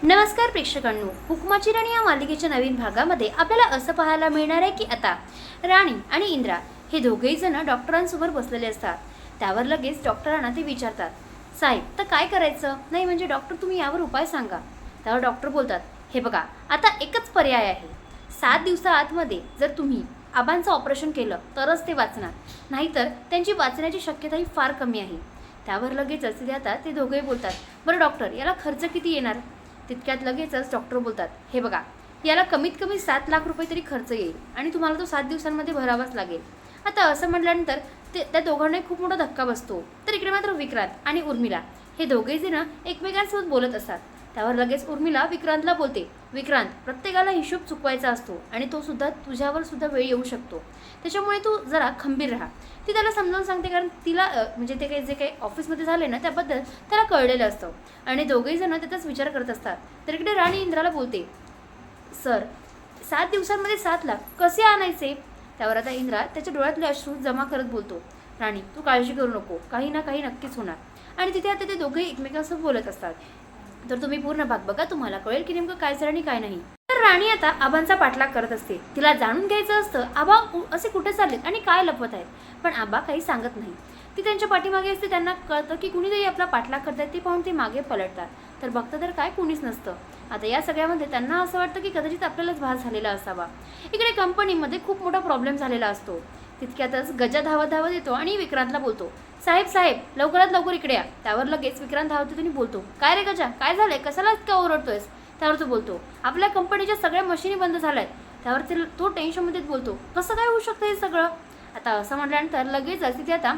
नमस्कार प्रेक्षकांनो, हुकुमाची राणी या मालिकेच्या नवीन भागामध्ये आपल्याला असं पाहायला मिळणार आहे की आता राणी आणि इंद्रा हे दोघेही जण डॉक्टरांसमोर बसलेले असतात. त्यावर लगेच डॉक्टरांना ते विचारतात, साहेब तर काय करायचं? नाही म्हणजे डॉक्टर तुम्ही यावर उपाय सांगा. त्यावर डॉक्टर बोलतात, हे बघा आता एकच पर्याय आहे. 7 दिवसा आतमध्ये जर तुम्ही आबांचं ऑपरेशन केलं तरच ते वाचणार, नाहीतर त्यांची वाचण्याची शक्यताही फार कमी आहे. त्यावर लगेचच ते आता ते दोघेही बोलतात, बरं डॉक्टर याला खर्च किती येणार? तितक्यात लगेचच डॉक्टर बोलतात, हे बघा याला कमीत कमी 7 लाख रुपये तरी खर्च येईल आणि तुम्हाला तो 7 दिवसांमध्ये भरावाच लागेल. आता असं म्हटल्यानंतर त्या दोघांनाही खूप मोठा धक्का बसतो. तर इकडे मात्र विक्रांत आणि उर्मिला हे दोघेही जण एकमेकांसोबत बोलत असतात. त्यावर लगेच उर्मिला विक्रांतला बोलते, विक्रांत प्रत्येकाला हिशोब चुकवायचा असतो आणि तो सुद्धा तुझ्यावर सुद्धा वेळ येऊ शकतो, त्याच्यामुळे तू जरा खंबीर राहा. ती त्याला समजावून सांगते, कारण तिला म्हणजे ते काही जे काही ऑफिसमध्ये झाले ना त्याबद्दल त्याला कळलेलं असतं आणि दोघेही जण त्याचाच विचार करत असतात. तर इकडे राणी इंद्राला बोलते, सर 7 दिवसांमध्ये 7 लाख कसे आणायचे? त्यावर आता इंद्रा त्याच्या डोळ्यातले अश्रू जमा करत बोलतो, राणी तू काळजी करू नको, काही ना काही नक्कीच होणार. आणि तिथे आता ते दोघेही एकमेकांसोबत बोलत असतात. तर तुम्ही पूर्ण भाग बघा, तुम्हाला कळेल की नेमकं काय झालं आणि काय नाही. तर राणी आता आबांचा पाठलाग करत असते. तिला जाणून घ्यायचं असतं आबा असे कुठे चाललेत आणि काय लपवत आहेत, पण आबा काही सांगत नाही. ती त्यांच्या पाठीमागे असते. त्यांना कळतं की कुणीतरी आपला पाठलाग करतात, ते पाहून ते मागे पलटतात. तर बघतं तर काय कुणीच नसतं. आता या सगळ्यामध्ये त्यांना असं वाटतं की कदाचित आपल्यालाच भास झालेला असावा. इकडे कंपनीमध्ये खूप मोठा प्रॉब्लेम झालेला असतो. तितक्यातच गजा धावत धावत येतो आणि विक्रांतला बोलतो, साहेब साहेब लवकरात लवकर इकडे या. त्यावर लगेच विक्रांत धावतो आणि बोलतो, काय रे गजा काय झालंय, कशाला इतका ओरडतोयस? त्यावर तो बोलतो, आपल्या कंपनीच्या सगळ्या मशिनी बंद झाल्या आहेत. त्यावर तो टेन्शनमध्येच बोलतो, कसं काय होऊ शकतं हे सगळं? आता असं म्हटल्यानंतर लगेच तिथे आता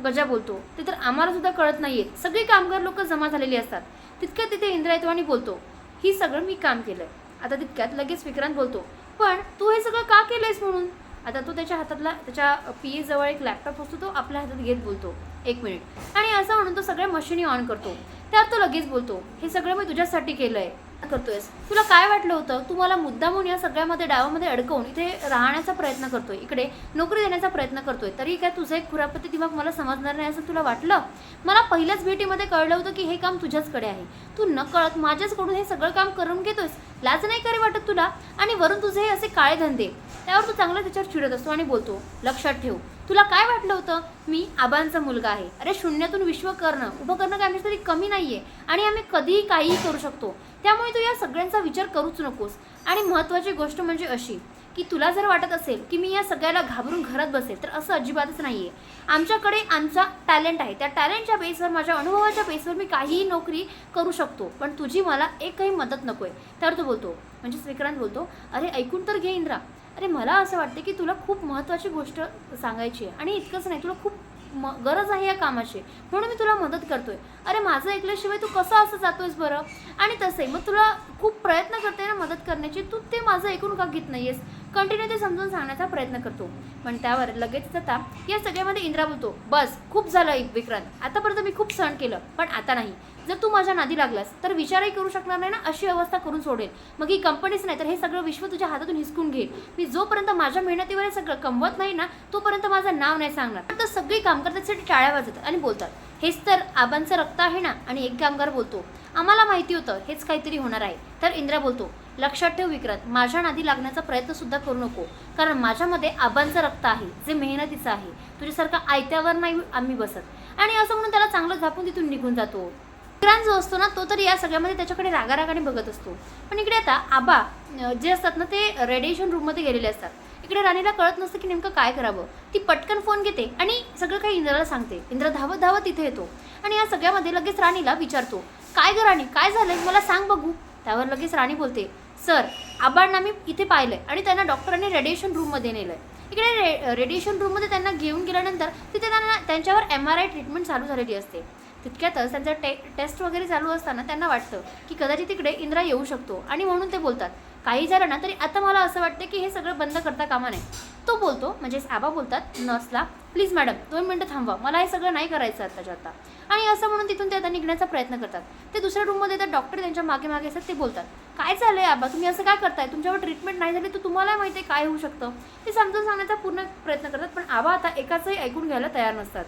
गजा बोलतो, ते तर आम्हाला सुद्धा कळत नाहीये, सगळी कामगार लोक जमा झालेली असतात. तितक्यात तिथे इंद्रा येतो आणि बोलतो, ही सगळं मी काम केलंय. आता तितक्यात लगेच विक्रांत बोलतो, पण तू हे सगळं का केलंयस म्हणून? आता तो त्याच्या हातातला त्याच्या पी जवळ एक लॅपटॉप असतो, तो आपल्या हातात घेत बोलतो, 1 मिनिट. आणि असं म्हणून तो सगळ्या मशिनी ऑन करतो. त्यावर तो लगेच बोलतो, हे सगळं मी तुझ्यासाठी केलंय. करतोयस तुला काय वाटलं होतं? तू मला मुद्दामून या सगळ्यामध्ये डावामध्ये अडकवून इथे राहण्याचा प्रयत्न करतोय, इकडे नोकरी देण्याचा प्रयत्न करतोय, तरी काय तुझं एक खुरापती दिमाग मला समजणार नाही असं तुला वाटलं? मला पहिल्याच भेटीमध्ये कळलं होतं की हे काम तुझ्याचकडे आहे. तू नकळत माझ्याचकडून हे सगळं काम करून घेतोयस, लाज नाही करे वाटत तुला? आणि वरून तुझे हे असे काळे धंदे. त्यावर तू चांगला त्याच्यावर चिडत असतो आणि बोलतो, लक्षात ठेव, तुला काय वाटलं होतं मी आबांचा मुलगा आहे? अरे शून्यातून विश्व करणं उभं करणं काय आमच्यासाठी कमी नाहीये आणि आम्ही कधीही काहीही करू शकतो. त्यामुळे तू या सगळ्यांचा विचार करूच नकोस. आणि महत्त्वाची गोष्ट म्हणजे अशी की तुला जर वाटत असेल की मी या सगळ्याला घाबरून घरात बसेल, तर असं अजिबातच नाहीये. आमच्याकडे आमचा टॅलेंट आहे, त्या टॅलेंटच्या बेसवर, माझ्या अनुभवाच्या बेसवर मी काहीही नोकरी करू शकतो, पण तुझी मला एकही मदत नको आहे. त्यावर तो बोलतो, म्हणजेच विक्रांत बोलतो, अरे ऐकून तर घे इंद्रा, अरे मला असं वाटतं की तुला खूप महत्त्वाची गोष्ट सांगायची आहे आणि इतकंच नाही, तुला खूप गरज आहे या कामाची, म्हणून मी तुला मदत करतोय. अरे माझं ऐकल्याशिवाय तू कसं असं जातोयस बरं? आणि तसंही मग तुला खूप प्रयत्न करते ना मदत करण्याची, तू ते माझं ऐकून का घेत नाहीयेस? कंटिन्यू ते समजून सांगण्याचा प्रयत्न करतो. पण त्यावर लगेच आता या सगळ्यामध्ये इंद्रा बोलतो, बस खूप झालं विक्रांत, आतापर्यंत मी खूप सहन केलं, पण आता नाही. जर तू माझ्या नादी लागलास तर विचारही करू शकणार नाही ना, अशी अवस्था करून सोडेल. मग ही कंपनीच नाही तर हे सगळं विश्व तुझ्या हातातून हिसकून घेईल. मी जोपर्यंत माझ्या मेहनतीवर हे सगळं कमवत नाही ना, तोपर्यंत माझं नाव नाही सांगणार. तर सगळी काम करण्यासाठी टाळ्या वाजवतात आणि बोलतात, हेच तर आबांचं रक्त आहे ना. आणि एक कामगार बोलतो, आम्हाला माहिती होतं हेच काहीतरी होणार आहे. तर इंद्रा बोलतो, लक्षात ठेव विक्रांत, माझ्या नादी लागण्याचा प्रयत्न सुद्धा करू नको, कारण माझ्यामध्ये आबांचं रक्त आहे, जे मेहनतीचं आहे. तुझ्यासारखं आयत्यावर नाही आम्ही बसत. आणि असं म्हणून त्याला चांगलं झापून तिथून निघून जातो. विक्रांत जो असतो ना, तो तर या सगळ्यामध्ये त्याच्याकडे रागारागाने बघत असतो. पण इकडे आता आबा जे असतात ना, ते रेडिएशन रूममध्ये गेलेले असतात. इकडे राणीला कळत नसतं की नेमकं काय करावं. ती पटकन फोन घेते आणि सगळं काही इंद्राला सांगते. इंद्रा धावत धावत तिथे येतो आणि या सगळ्यामध्ये लगेच राणीला विचारतो, काय ग राणी काय झालंय मला सांग बघू. त्यावर लगेच राणी बोलते, सर आबांना मी इथे पाहिलंय आणि त्यांना डॉक्टरांनी रेडिएशन रूममध्ये नेलंय. इकडे रेडिएशन रूममध्ये त्यांना घेऊन गेल्यानंतर तिथे त्यांच्यावर MRI ट्रीटमेंट चालू झालेली असते. तितक्यातच त्यांचं टेस्ट वगैरे चालू असताना त्यांना वाटतं की कदाचित तिकडे इंद्रा येऊ शकतो आणि म्हणून ते बोलतात, काही झालं ना तरी आता मला असं वाटतं की हे सगळं बंद करता कामा नये. तो बोलतो, म्हणजेच आबा बोलतात नर्सला, प्लीज मॅडम 2 मिनिटं थांबवा, मला हे सगळं नाही करायचं आत्ताच्या आता. आणि असं म्हणून तिथून ते आता निघण्याचा प्रयत्न करतात. ते दुसऱ्या रूममध्ये येतात, डॉक्टर त्यांच्या मागे मागे असतात. ते बोलतात, काय झालंय आबा, तुम्ही असं काय करताय? तुमच्यावर ट्रीटमेंट नाही झाली तर तुम्हाला माहिती आहे काय होऊ शकतं. ते समजून सांगण्याचा पूर्ण प्रयत्न करतात, पण आबा आता एकाचंही ऐकून घ्यायला तयार नसतात.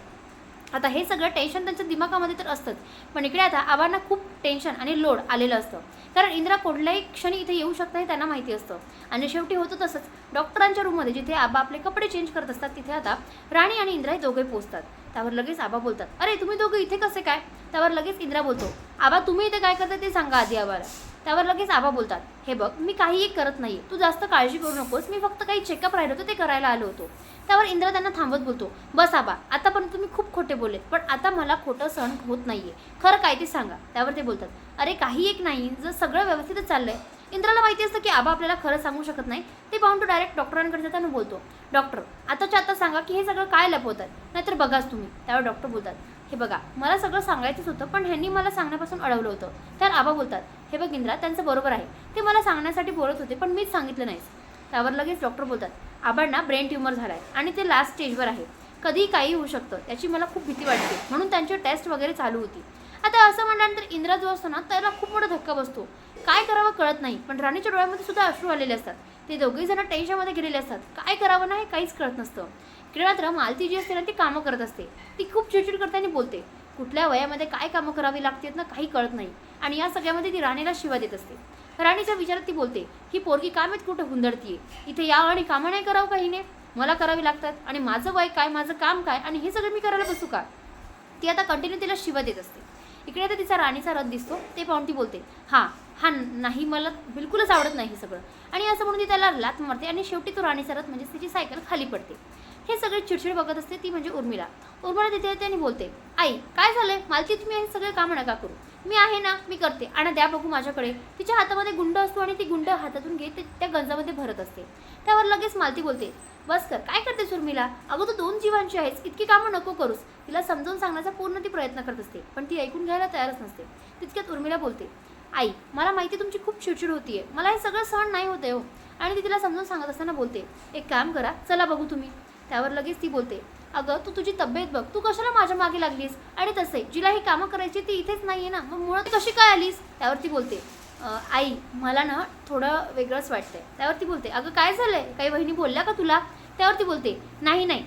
आता हे सगळं टेन्शन त्यांच्या दिमागामध्ये तर असतंच, पण इकडे आता आबांना खूप टेन्शन आणि लोड आलेलं असतं, कारण इंद्रा कुठल्याही क्षणी इथे येऊ शकतं हे त्यांना माहिती असतं. आणि शेवटी होतं तसंच. डॉक्टरांच्या रूममध्ये जिथे आबा आपले कपडे चेंज करत असतात तिथे आता राणी आणि इंद्रा हे दोघे पोहोचतात. त्यावर लगेच आबा बोलतात, अरे तुम्ही दोघं इथे कसे काय? त्यावर लगेच इंद्रा बोलतो, आबा तुम्ही इथे काय करता ते सांगा आधी आबाला. त्यावर लगेच आबा बोलतात, हे बघ मी काहीही करत नाही, तू जास्त काळजी करू नकोस, मी फक्त काही चेकअप राहिलं होतं ते करायला आलो होतो. त्यावर इंद्रा त्यांना थांबत बोलतो, बस आबा आतापर्यंत तुम्ही खूप खोटे बोललेत, पण आता मला खोटं सहन होत नाहीये, खरं काय ते सांगा. त्यावर ते बोलतात, अरे काही एक नाही, जर सगळं व्यवस्थितच चाललंय. इंद्राला माहिती असतं की आबा आपल्याला खरं सांगू शकत नाही. ते पाहून तो डायरेक्ट डॉक्टरांकडे जाताना बोलतो, डॉक्टर आताच्या आता सांगा की हे सगळं काय लपवतात, नाहीतर बघाच तुम्ही. त्यावर डॉक्टर बोलतात, हे बघा मला सगळं सांगायचंच होतं, पण ह्यांनी मला सांगण्यापासून अडवलं होतं. त्यावर आबा बोलतात, हे बघ इंद्रा त्यांचं बरोबर आहे, ते मला सांगण्यासाठी बोलत होते पण मीच सांगितलं नाहीस. त्यावर लगेच डॉक्टर बोलतात, आबांना ब्रेन ट्यूमर झाला आहे आणि ते लास्ट स्टेजवर आहे, कधीही काही होऊ शकतं, त्याची मला खूप भीती वाटते, म्हणून त्यांची टेस्ट वगैरे चालू होती. आता असं म्हटल्यानंतर इंद्रा जो असतो ना त्याला खूप मोठा धक्का बसतो, काय करावं कळत नाही. पण राणीच्या डोळ्यामध्ये सुद्धा अश्रू आलेले असतात, ते दोघेही जण टेन्शनमध्ये गेलेले असतात, काय करावं ना हे काहीच कळत नसतं. इकडे मात्र मालती जी असते ना ती कामं करत असते, ती खूप चिडचिड करताना बोलते, कुठल्या वयामध्ये काय कामं करावी लागतात ना काही कळत नाही. आणि या सगळ्यामध्ये ती राणीला शिवा देत असते. राणीच्या विचारात ती बोलते, ही पोरगी काय माहीत कुठं हुंदडतीये, इथे या आणि कामं नाही करावं का हिने, मला करावी लागतात, आणि माझं वय काय, माझं काम काय, आणि हे सगळं मी करायला बसू का. ती आता कंटिन्यू तिला शिवा देत असते. इकडे आता तिचा राणीचा रथ दिसतो, ते पाहून ती बोलते, हा नाही मला बिलकुलच आवडत नाही हे सगळं. आणि असं म्हणून ती त्याला लाथ मारते आणि शेवटी तो राणीचा रथ म्हणजे तिची सायकल खाली पडते. हे सगळे चिडचिड बघत असते ती म्हणजे उर्मिला. तिथे येते आणि बोलते, आई काय झालंय, मालती तुम्ही हे सगळे कामं नका करू, मी आहे ना मी करते, आणि द्या बघू माझ्याकडे. तिच्या हातामध्ये गुंड असतो आणि ती गुंड हातातून घेत त्या गंजामध्ये भरत असते. त्यावर लगेच मालती बोलते, बस कर, काय करतेस उर्मिला, अगं तू 2 जीवांची आहेस, इतकी कामं नको करूस. तिला समजावून सांगण्याचा पूर्ण ती प्रयत्न करत असते, पण ती ऐकून घ्यायला तयारच नसते. तितक्यात उर्मिला बोलते, आई मला माहिती तुमची खूप चिडचिड होतीये, मला हे सगळं सहन नाही होते हो. आणि ती तिला समजून सांगत असताना बोलते, एक काम करा, चला बघू तुम्ही. त्यावर लगेच ती बोलते, अगं तू तुझी तब्येत बघ, तू कशाला माझ्या मागे लागलीस, आणि तसे जिला ही कामं करायची ती इथेच नाहीये ना, मग मुळात कशी काय आलीस. त्यावर ती बोलते, आई मला ना थोडं वेगळंच वाटतंय. त्यावर ती बोलते, अगं काय झालंय, काही वहिनी बोलल्या का तुला. त्यावर ती बोलते, नाही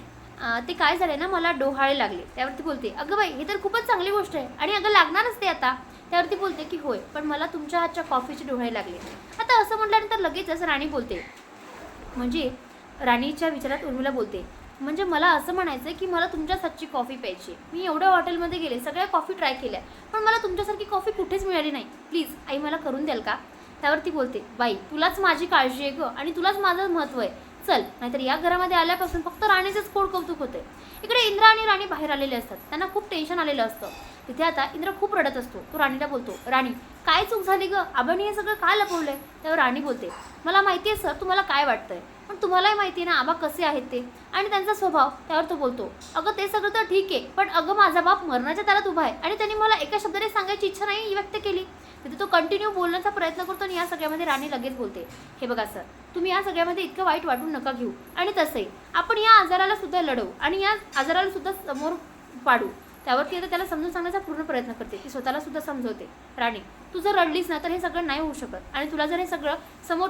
ते काय झालंय ना, मला डोहाळे लागले. त्यावर ती बोलते, अगं बाई हे तर खूपच चांगली गोष्ट आहे, आणि अगं लागणारच ते आता. त्यावर ती बोलते की होय, पण मला तुमच्या हातच्या कॉफीचे डोहाळे लागले. आता असं म्हटल्यानंतर लगेचच राणी बोलते, म्हणजे राणीच्या विचारात उर्मिला बोलते, म्हणजे मला असं म्हणायचं आहे की मला तुमच्या हातची कॉफी प्यायची. मी एवढ्या हॉटेलमध्ये गेले, सगळ्या कॉफी ट्राय केल्या, पण मला तुमच्यासारखी कॉफी कुठेच मिळाली नाही. प्लीज आई मला करून द्याल का. त्यावर ती बोलते, बाई तुलाच माझी काळजी आहे गं, आणि तुलाच माझं महत्त्व आहे, चल, नाहीतर या घरामध्ये आल्यापासून फक्त राणीचंच कोड कौतुक होते. इकडे इंद्रा आणि राणी बाहेर आलेले असतात, त्यांना खूप टेन्शन आलेलं असतं. तिथे आता इंद्र खूप रडत असतो. तो राणीला बोलतो, राणी काय चूक झाली गं, आबांनी हे सगळं काय लपवलंय. त्यावर राणी बोलते, मला माहिती आहे सर तुम्हाला काय वाटतंय, पण तुम्हालाही माहिती आहे ना आबा कसे आहेत ते आणि त्यांचा स्वभाव. त्यावर तो बोलतो, अगं ते सगळं तर ठीक आहे, पण अगं माझा बाप मरणाच्या दारात उभा आहे, आणि त्यांनी मला एका शब्दाने सांगायची इच्छा नाही व्यक्त केली. तिथे तो कंटिन्यू बोलण्याचा प्रयत्न करतो, आणि या सगळ्यामध्ये राणी लगेच बोलते, हे बघा सर तुम्ही या सगळ्यामध्ये इतकं वाईट वाटून नका घेऊ, आणि तसंही आपण या आजाराला सुद्धा लढवू आणि या आजाराला सुद्धा समोर पाडू. त्यावरती आता त्याला समजून सांगण्याचा पूर्ण प्रयत्न करते, ती स्वतःला सुद्धा समजवते, राणी तू जर रडलीस ना तर हे सगळं नाही होऊ शकत, आणि तुला जर हे सगळं समोर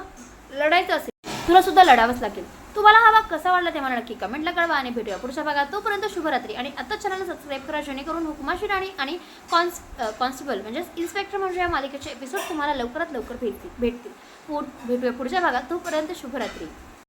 लढायचं असेल तुला सुद्धा लढावंच लागेल. तुम्हाला हा भाग कसा वाटला ते मला नक्की कमेंटला कळवा, आणि भेटूया पुढच्या भागात. तोपर्यंत शुभरात्री, आणि आता चॅनलला सबस्क्राईब करा जेणेकरून हुकुमाशी राणी आणि कॉन्स्टेबल म्हणजेच इन्स्पेक्टर म्हणजे या मालिकेचे एपिसोड तुम्हाला लवकरात लवकर भेटतील. भेटूया पुढच्या भागात. तोपर्यंत शुभरात्री.